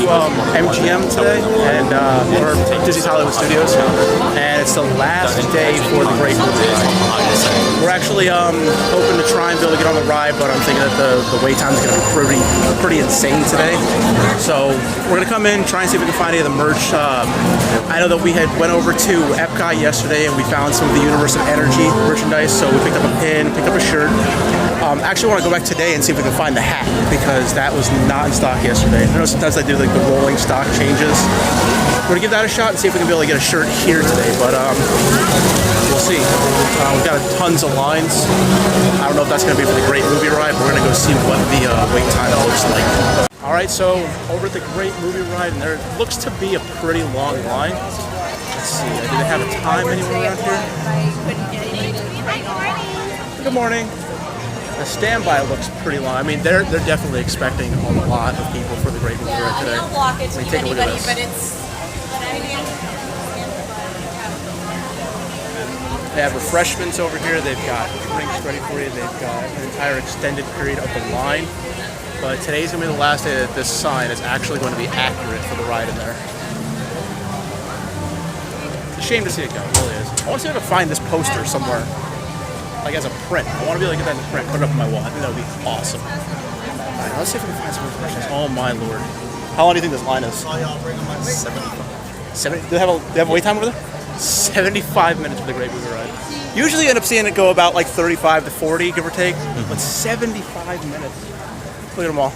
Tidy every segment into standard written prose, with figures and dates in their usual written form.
MGM today, and or Disney's Hollywood Studios, and it's the last day for the Great Movie Ride. We're actually hoping to try and be able to get on the ride, but I'm thinking that the wait time is going to be pretty insane today. So we're going to come in, try and see if we can find any of the merch. I know that we went over to Epcot yesterday, and we found some of the Universe of Energy merchandise, so we picked up a pin, picked up a shirt. Actually, I want to go back today and see if we can find the hat, because that was not in stock yesterday. I know sometimes they do like the rolling stock changes. We're going to give that a shot and see if we can be able to get a shirt here today, but we'll see. We've got tons of lines. I don't know if that's going to be for the Great Movie Ride, but we're going to go see what the wait time looks like. Alright, so over at the Great Movie Ride, and there looks to be a pretty long line. Let's see, do they have a time anywhere around here? Good morning. The standby looks pretty long. I mean, they're definitely expecting a lot of people for the Great Movie Ride today. Don't block it to take a look at anybody, this. but it's. They have refreshments over here. They've got drinks ready for you. They've got an entire extended period of the line. But today's going to be the last day that this sign is actually going to be accurate for the ride in there. It's a shame to see it go. It really is. I want to see if I can find this poster somewhere, like as a print. I want to be able to get that in print, put it up on my wall. I think that would be awesome. All right, let's see if we can find some refreshments. Oh my lord. How long do you think this line is? 70. Do they have a wait time over there? 75 minutes for the Great Movie Ride. Usually you end up seeing it go about like 35 to 40, give or take, but 75 minutes. Look at them all.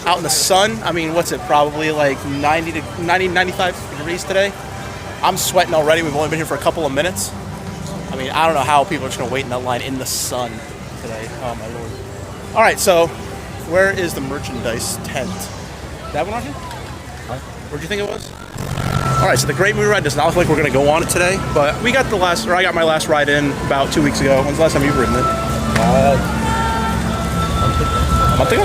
Out in the sun, I mean, what's it, probably like 95 degrees today. I'm sweating already. We've only been here for a couple of minutes. I mean, I don't know how people are just going to wait in that line in the sun today. Oh, my lord. All right, so where is the merchandise tent? That one on here? Where'd you think it was? All right, so the Great Movie Ride does not look like we're going to go on it today, but I got my last ride in about 2 weeks ago. When's the last time you've ridden it? A month ago?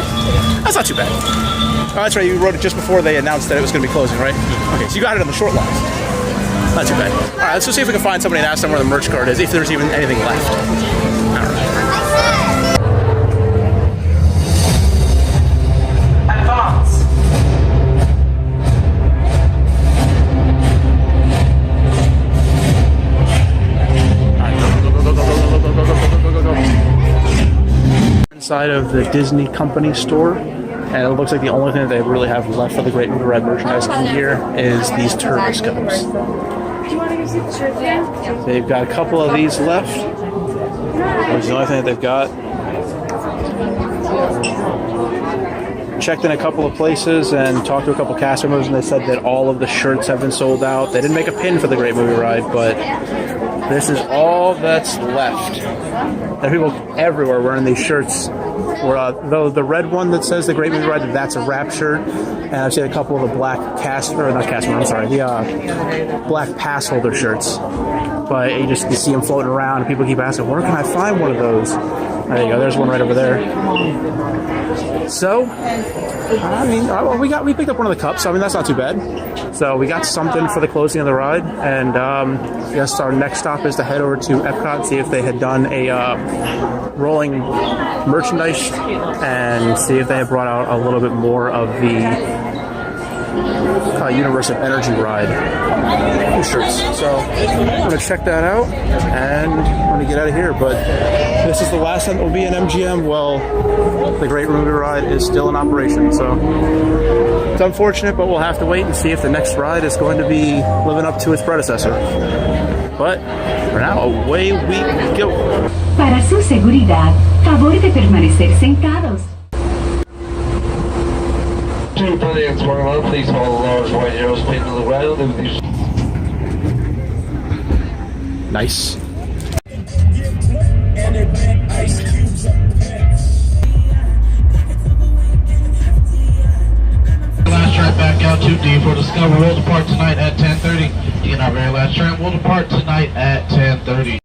That's not too bad. Oh, that's right, you rode it just before they announced that it was going to be closing, right? Okay, so you got it on the short lines. Not too bad. All right, let's go see if we can find somebody and ask them where the merch card is, if there's even anything left. All right. Inside of the Disney Company store, and it looks like the only thing that they really have left for the Great Movie Ride merchandise in here is these Turbo Scopes. They've got a couple of these left. That's the only thing that they've got. Checked in a couple of places and talked to a couple cast members, and they said that all of the shirts have been sold out. They didn't make a pin for the Great Movie Ride, but this is all that's left. There are people everywhere wearing these shirts. Though the red one that says the Great Movie Ride, that's a wrap shirt. And I've seen a couple of the black black pass holder shirts. But you see them floating around, and people keep asking, where can I find one of those? There you go, there's one right over there. So, I mean, we picked up one of the cups, so I mean, that's not too bad. So we got something for the closing of the ride, and I guess our next stop is to head over to Epcot, see if they had done a rolling merchandise, and see if they had brought out a little bit more of the Universe of Energy ride shirts. So I'm going to check that out, and I'm going to get out of here. But this is the last time it will be an MGM. Well, the Great Movie Ride is still in operation, so it's unfortunate, but we'll have to wait and see if the next ride is going to be living up to its predecessor. But for now, away we go. Para su seguridad, favor de permanecer sentados. Two brilliant swirl, please follow the large white arrows painted on the ground. Nice. Last train back out 2D for Discover. Will depart tonight at 10:30. You our very last train will depart tonight at 10:30.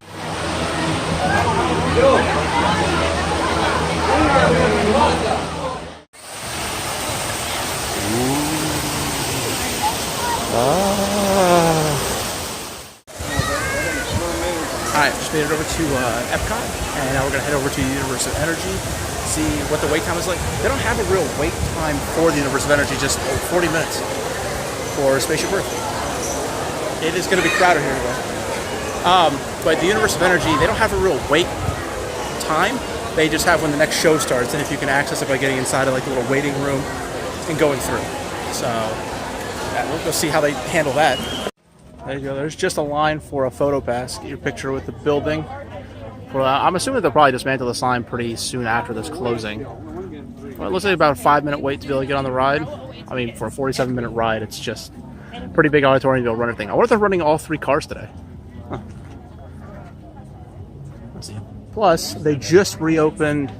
Alright, just made it over to Epcot, and now we're gonna head over to Universe of Energy, see what the wait time is like. They don't have a real wait time for the Universe of Energy, just 40 minutes for Spaceship Earth. It is gonna be crowded here today. But the Universe of Energy, they don't have a real wait time. They just have when the next show starts, and if you can access it by getting inside of like a little waiting room and going through. So yeah, we'll go see how they handle that. There you go. There's just a line for a photo pass. Get your picture with the building. Well, I'm assuming they'll probably dismantle the sign pretty soon after this closing. Well, it looks like about a 5-minute wait to be able to get on the ride. I mean, for a 47-minute ride, it's just a pretty big auditorium to be able to run everything. I wonder if they're running all 3 cars today. Huh. Let's see. Plus, they just reopened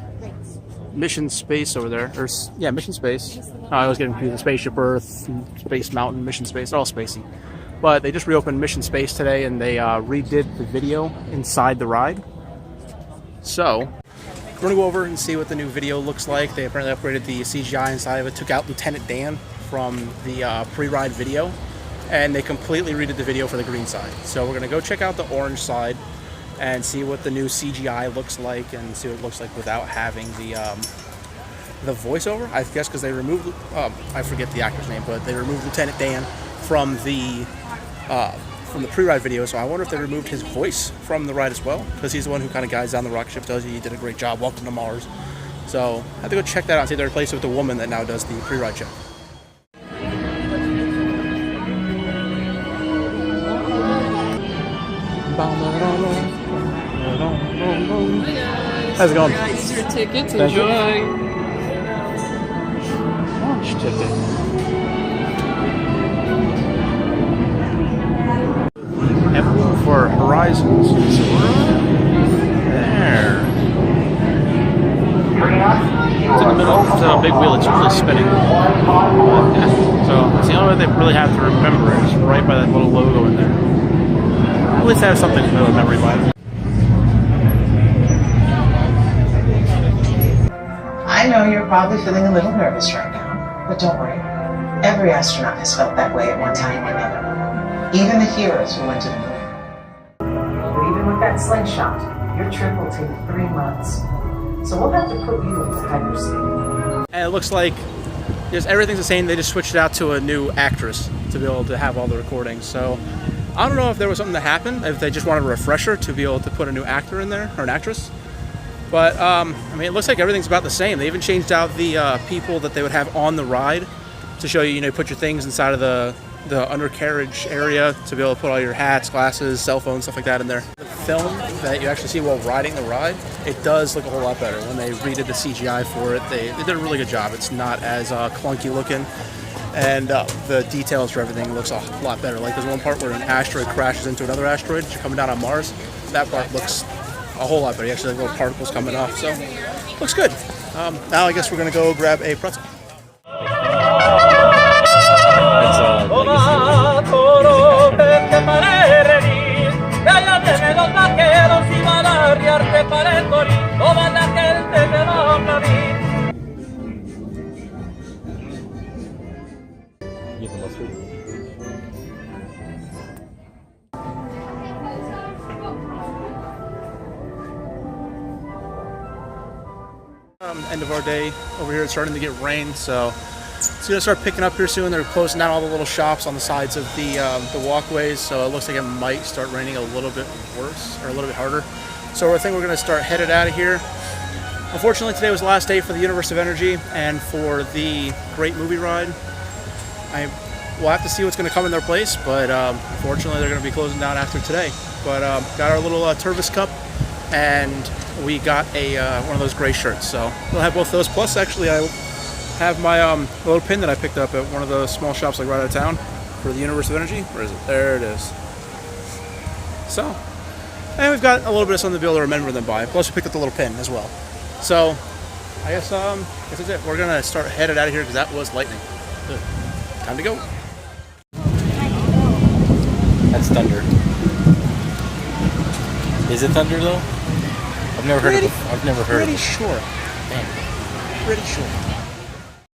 Mission Space over there. Yeah, Mission Space. Oh, I was getting confused. The Spaceship Earth, Space Mountain, Mission Space. They're all spacey. But they just reopened Mission Space today, and they redid the video inside the ride. So, we're going to go over and see what the new video looks like. They apparently upgraded the CGI inside of it, took out Lieutenant Dan from the pre-ride video, and they completely redid the video for the green side. So we're going to go check out the orange side and see what the new CGI looks like, and see what it looks like without having the voiceover. I guess because they removed, I forget the actor's name, but they removed Lieutenant Dan from the pre-ride video, so I wonder if they removed his voice from the ride as well, because he's the one who kind of guides down the rocket ship, tells you he did a great job, welcome to Mars. So I have to go check that out, see if they replaced it with the woman that now does the pre-ride check. How's it going? It's your tickets, Thank you. enjoy. Launch ticket. F for Horizons. There. It's in the middle. It's a big wheel. It's usually spinning. Yeah. So it's the only way they really have to remember it is right by that little logo in there. At least have something to know memory by. I know you're probably feeling a little nervous right now, but don't worry. Every astronaut has felt that way at one time or another. Even the heroes who went to the moon. But even with that slingshot, your trip will take 3 months. So we'll have to put you into hyperspace. And it looks like just everything's the same. They just switched it out to a new actress to be able to have all the recordings. So I don't know if there was something that happened, if they just wanted a refresher to be able to put a new actor in there, or an actress. But, I mean, it looks like everything's about the same. They even changed out the people that they would have on the ride to show you, you know, put your things inside of the undercarriage area to be able to put all your hats, glasses, cell phones, stuff like that in there. The film that you actually see while riding the ride, it does look a whole lot better. When they redid the CGI for it, they did a really good job. It's not as clunky looking, and the details for everything looks a lot better. Like there's one part where an asteroid crashes into another asteroid as you're coming down on Mars. That part looks a whole lot better. You actually have little particles coming off, so looks good. Now I guess we're gonna go grab a pretzel. End of our day over here. It's starting to get rain, so it's gonna start picking up here soon. They're closing down all the little shops on the sides of the walkways, so it looks like it might start raining a little bit worse, or a little bit harder. So I think we're gonna start headed out of here. Unfortunately, today was the last day for the Universe of Energy and for the Great Movie Ride. We'll have to see what's gonna come in their place, but unfortunately they're gonna be closing down after today. But got our little Tervis cup, and we got a one of those gray shirts, so we'll have both those. Plus, actually, I have my little pin that I picked up at one of those small shops like right out of town for the Universe of Energy. Where is it? There it is. So, and we've got a little bit of something to be able to remember them by. Plus, we picked up the little pin as well. So, I guess that's it. We're gonna start headed out of here because that was lightning. Good. Time to go. That's thunder. Is it thunder though? I've never heard it before. I've never heard it. Pretty sure. Damn. Pretty sure.